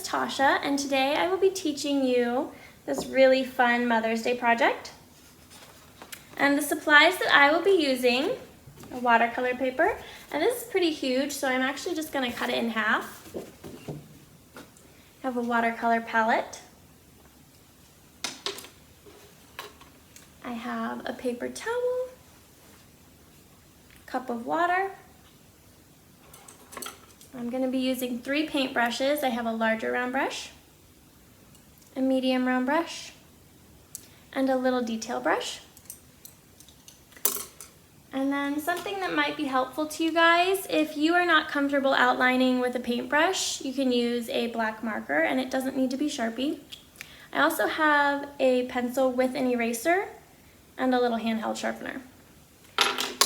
Tasha, and today I will be teaching you this really fun Mother's Day project. And the supplies that I will be using are watercolor paper, and this is pretty huge, so I'm actually just going to cut it in half. I have a watercolor palette. I have a paper towel, a cup of water. I'm going to be using 3 paint brushes. I have a larger round brush, a medium round brush, and a little detail brush. And then something that might be helpful to you guys, if you are not comfortable outlining with a paintbrush, you can use a black marker, and it doesn't need to be Sharpie. I also have a pencil with an eraser and a little handheld sharpener.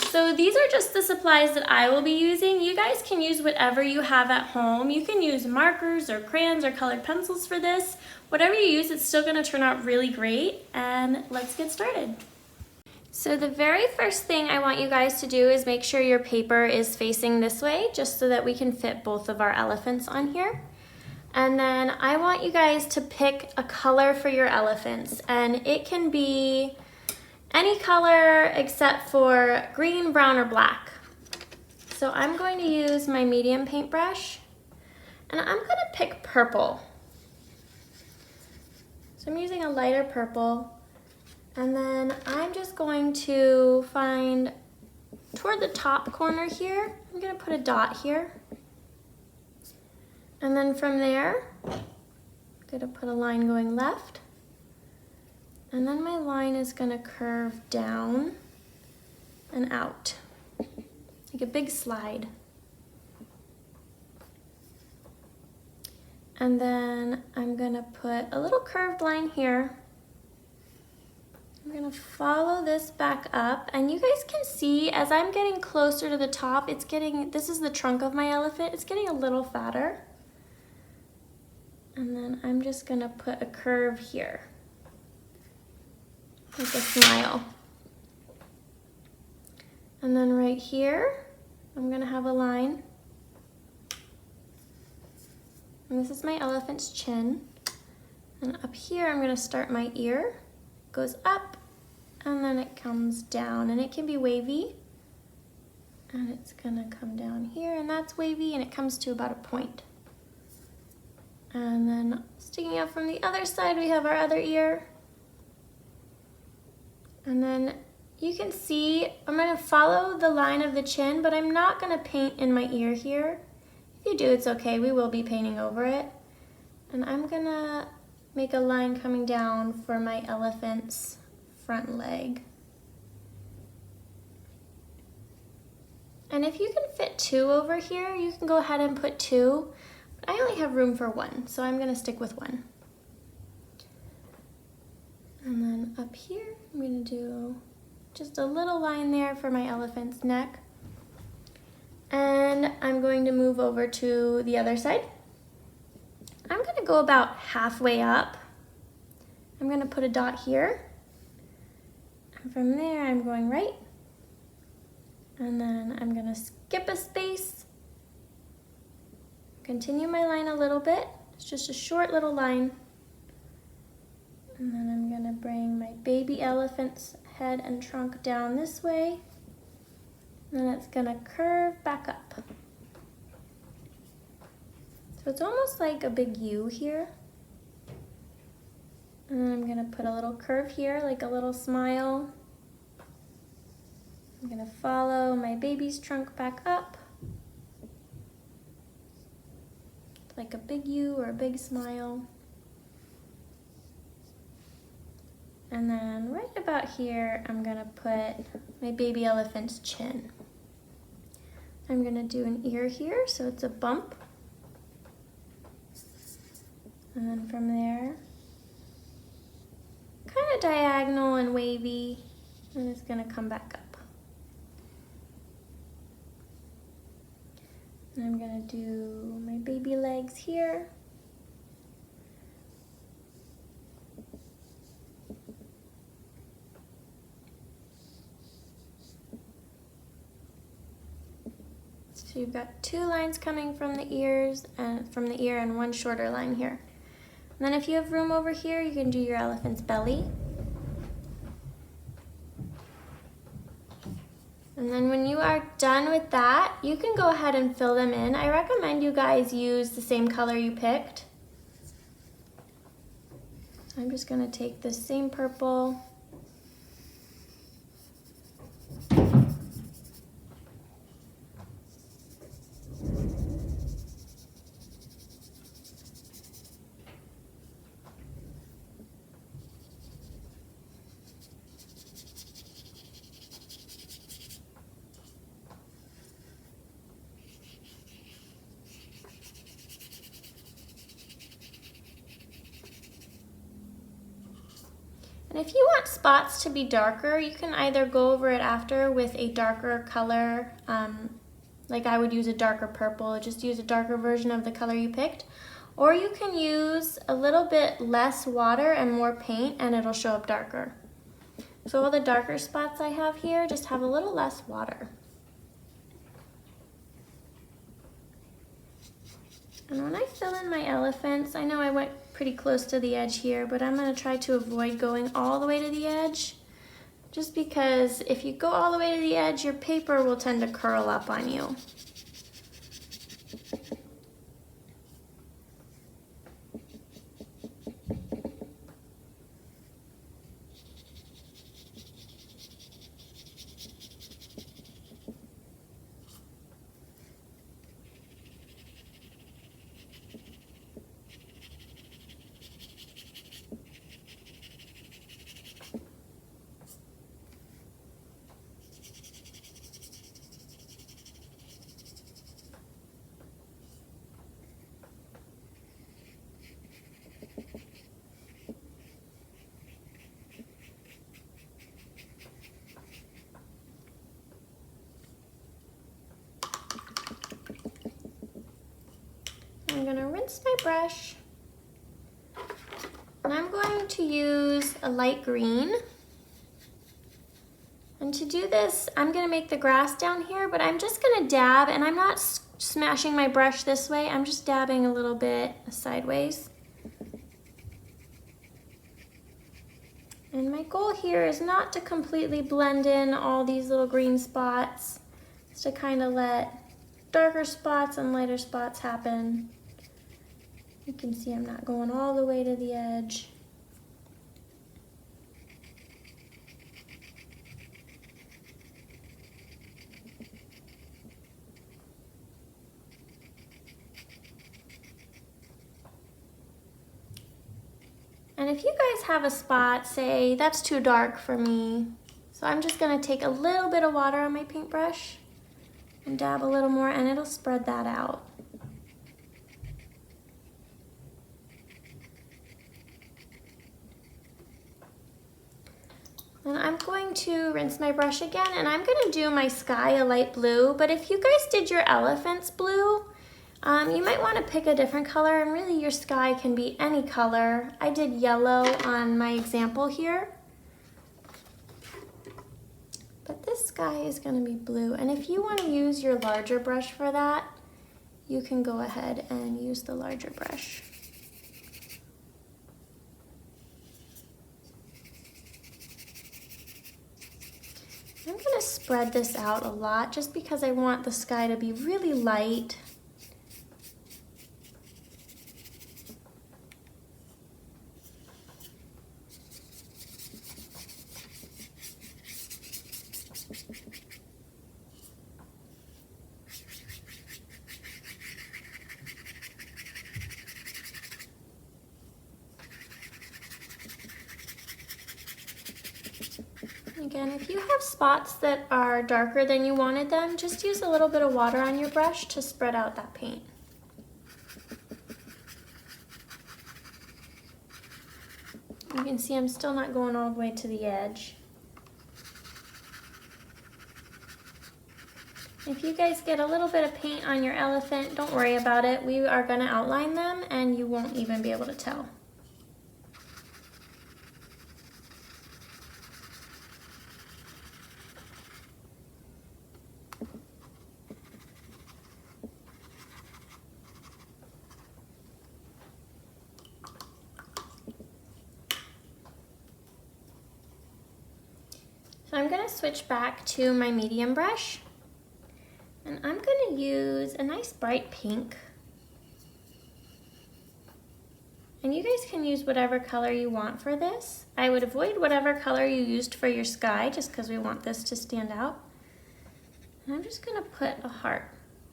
So these are just the supplies that I will be using. You guys can use whatever you have at home. You can use markers or crayons or colored pencils for this. Whatever you use, it's still gonna turn out really great, and let's get started. So the very first thing I want you guys to do is make sure your paper is facing this way, just so that we can fit both of our elephants on here. And then I want you guys to pick a color for your elephants, and it can be any color except for green, brown, or black. So I'm going to use my medium paintbrush, and I'm gonna pick purple. So I'm using a lighter purple, and then I'm just going to find toward the top corner here, I'm gonna put a dot here. And then from there, I'm gonna put a line going left. And then my line is gonna curve down and out, like a big slide. And then I'm gonna put a little curved line here. I'm gonna follow this back up, and you guys can see as I'm getting closer to the top, this is the trunk of my elephant, it's getting a little fatter. And then I'm just gonna put a curve here, like a smile. And then right here, I'm gonna have a line. And this is my elephant's chin. And up here, I'm gonna start my ear. Goes up, and then it comes down. And it can be wavy. And it's gonna come down here, and that's wavy, and it comes to about a point. And then sticking out from the other side, we have our other ear. And then you can see, I'm gonna follow the line of the chin, but I'm not gonna paint in my ear here. If you do, it's okay, we will be painting over it. And I'm gonna make a line coming down for my elephant's front leg. And if you can fit 2 over here, you can go ahead and put 2. But I only have room for 1, so I'm gonna stick with 1. And then up here, I'm gonna do just a little line there for my elephant's neck. And I'm going to move over to the other side. I'm gonna go about halfway up. I'm gonna put a dot here. And from there, I'm going right. And then I'm gonna skip a space. Continue my line a little bit. It's just a short little line. And then I'm gonna bring my baby elephant's head and trunk down this way. And then it's gonna curve back up. So it's almost like a big U here. And then I'm gonna put a little curve here, like a little smile. I'm gonna follow my baby's trunk back up. Like a big U or a big smile. And then right about here, I'm gonna put my baby elephant's chin. I'm gonna do an ear here, so it's a bump. And then from there, kind of diagonal and wavy, and it's gonna come back up. And I'm gonna do my baby legs here. So you've got 2 lines coming from the ears and from the ear and 1 shorter line here. And then if you have room over here, you can do your elephant's belly. And then when you are done with that, you can go ahead and fill them in. I recommend you guys use the same color you picked. So I'm just going to take this same purple . And if you want spots to be darker, you can either go over it after with a darker color, like I would use a darker purple, just use a darker version of the color you picked, or you can use a little bit less water and more paint and it'll show up darker. So all the darker spots I have here just have a little less water. And when I fill in my elephants, I know I went pretty close to the edge here, but I'm going to try to avoid going all the way to the edge, just because if you go all the way to the edge, your paper will tend to curl up on you. I'm going to rinse my brush, and I'm going to use a light green. And to do this, I'm going to make the grass down here, but I'm just going to dab, and I'm not smashing my brush this way, I'm just dabbing a little bit sideways. And my goal here is not to completely blend in all these little green spots, it's to kind of let darker spots and lighter spots happen. You can see I'm not going all the way to the edge. And if you guys have a spot, say that's too dark for me, so I'm just going to take a little bit of water on my paintbrush and dab a little more, and it'll spread that out. And I'm going to rinse my brush again, and I'm going to do my sky a light blue, but if you guys did your elephants blue, you might want to pick a different color, and really your sky can be any color. I did yellow on my example here, but this sky is going to be blue. And if you want to use your larger brush for that, you can go ahead and use the larger brush. I'm going to spread this out a lot just because I want the sky to be really light. Again, if you have spots that are darker than you wanted them, just use a little bit of water on your brush to spread out that paint. You can see I'm still not going all the way to the edge. If you guys get a little bit of paint on your elephant, don't worry about it. We are going to outline them and you won't even be able to tell. So I'm gonna switch back to my medium brush, and I'm gonna use a nice bright pink. And you guys can use whatever color you want for this. I would avoid whatever color you used for your sky just because we want this to stand out. And I'm just gonna put a heart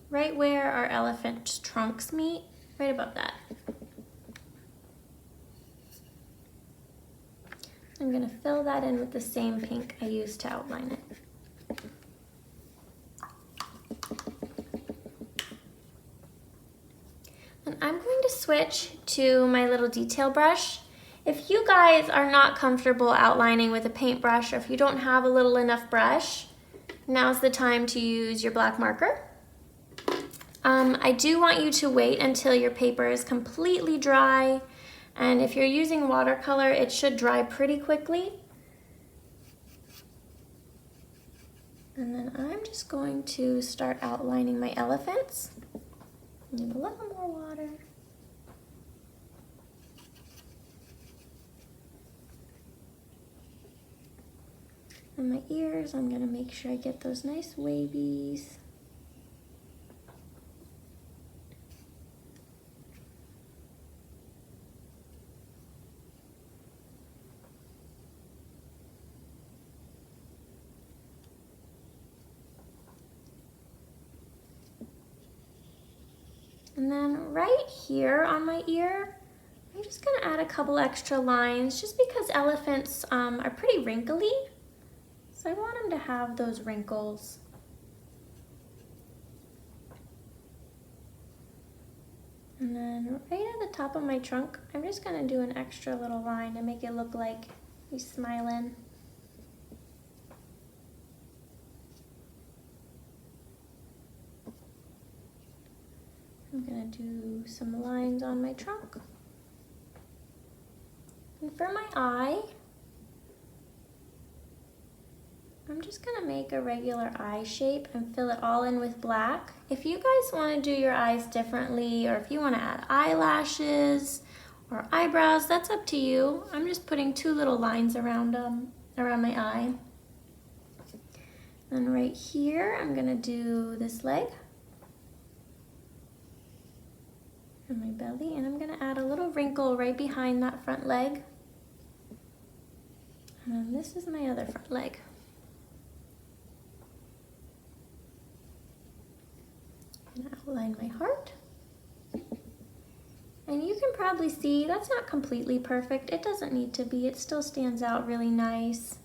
right where our elephant's trunks meet, right above that. I'm gonna fill that in with the same pink I used to outline it. And I'm going to switch to my little detail brush. If you guys are not comfortable outlining with a paintbrush, or if you don't have a little enough brush, now's the time to use your black marker. I do want you to wait until your paper is completely dry, and if you're using watercolor, it should dry pretty quickly. And then I'm just going to start outlining my elephants. Need a little more water. And my ears, I'm gonna make sure I get those nice wavies. And then right here on my ear, I'm just gonna add a couple extra lines just because elephants are pretty wrinkly. So I want them to have those wrinkles. And then right at the top of my trunk, I'm just gonna do an extra little line to make it look like he's smiling. I'm gonna do some lines on my trunk. And for my eye, I'm just gonna make a regular eye shape and fill it all in with black. If you guys wanna do your eyes differently, or if you wanna add eyelashes or eyebrows, that's up to you. I'm just putting two little lines around my eye. And right here, I'm gonna do this leg and my belly, and I'm gonna add a little wrinkle right behind that front leg. And then this is my other front leg. And outline my heart. And you can probably see that's not completely perfect. It doesn't need to be. It still stands out really nice.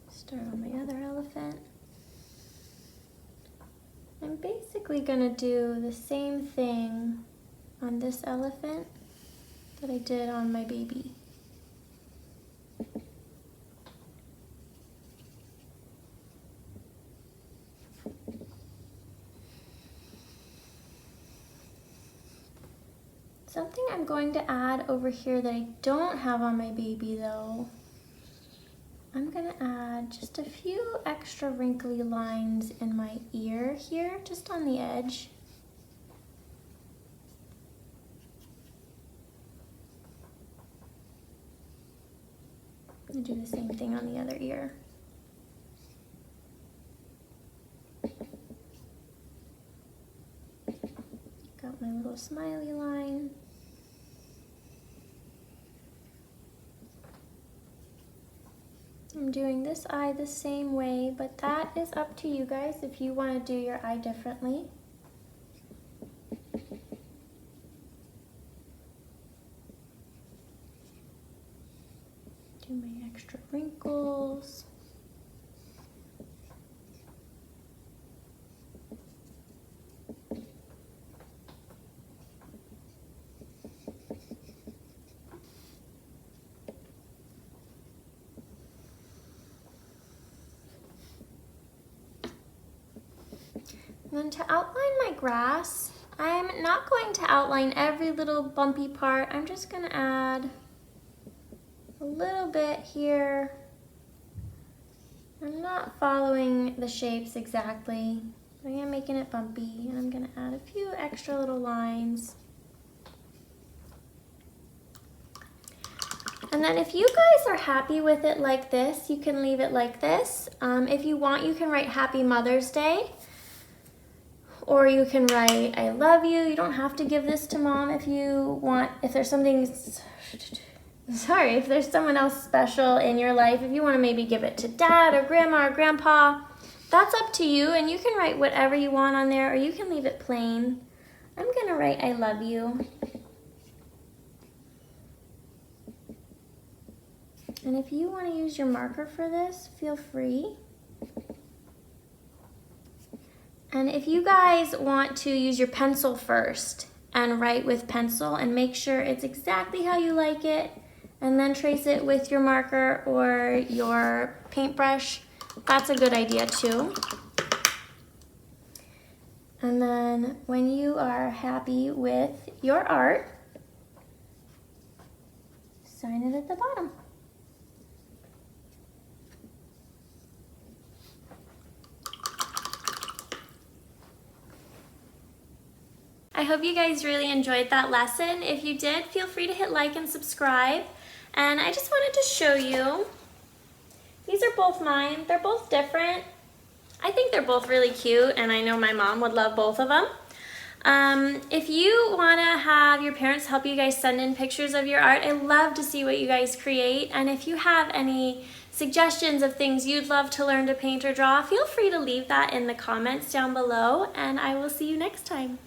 Start on my other elephant. I'm basically gonna do the same thing on this elephant that I did on my baby. Something I'm going to add over here that I don't have on my baby though, I'm gonna add just a few extra wrinkly lines in my ear here, just on the edge. And do the same thing on the other ear. Got my little smiley line. I'm doing this eye the same way, but that is up to you guys if you want to do your eye differently. Do my extra wrinkles. And then to outline my grass, I'm not going to outline every little bumpy part. I'm just going to add a little bit here. I'm not following the shapes exactly. I am making it bumpy, and I'm going to add a few extra little lines. And then if you guys are happy with it like this, you can leave it like this. If you want, you can write Happy Mother's Day. Or you can write I love you. You don't have to give this to mom if you want. If there's something, sorry, if there's someone else special in your life, if you want to maybe give it to dad or grandma or grandpa, that's up to you. And you can write whatever you want on there, or you can leave it plain. I'm going to write I love you. And if you want to use your marker for this, feel free. And if you guys want to use your pencil first and write with pencil and make sure it's exactly how you like it, and then trace it with your marker or your paintbrush, that's a good idea too. And then when you are happy with your art, sign it at the bottom. I hope you guys really enjoyed that lesson. If you did, feel free to hit like and subscribe. And I just wanted to show you, these are both mine. They're both different. I think they're both really cute, and I know my mom would love both of them. If you want to have your parents help you guys send in pictures of your art, I love to see what you guys create. And if you have any suggestions of things you'd love to learn to paint or draw, feel free to leave that in the comments down below, and I will see you next time.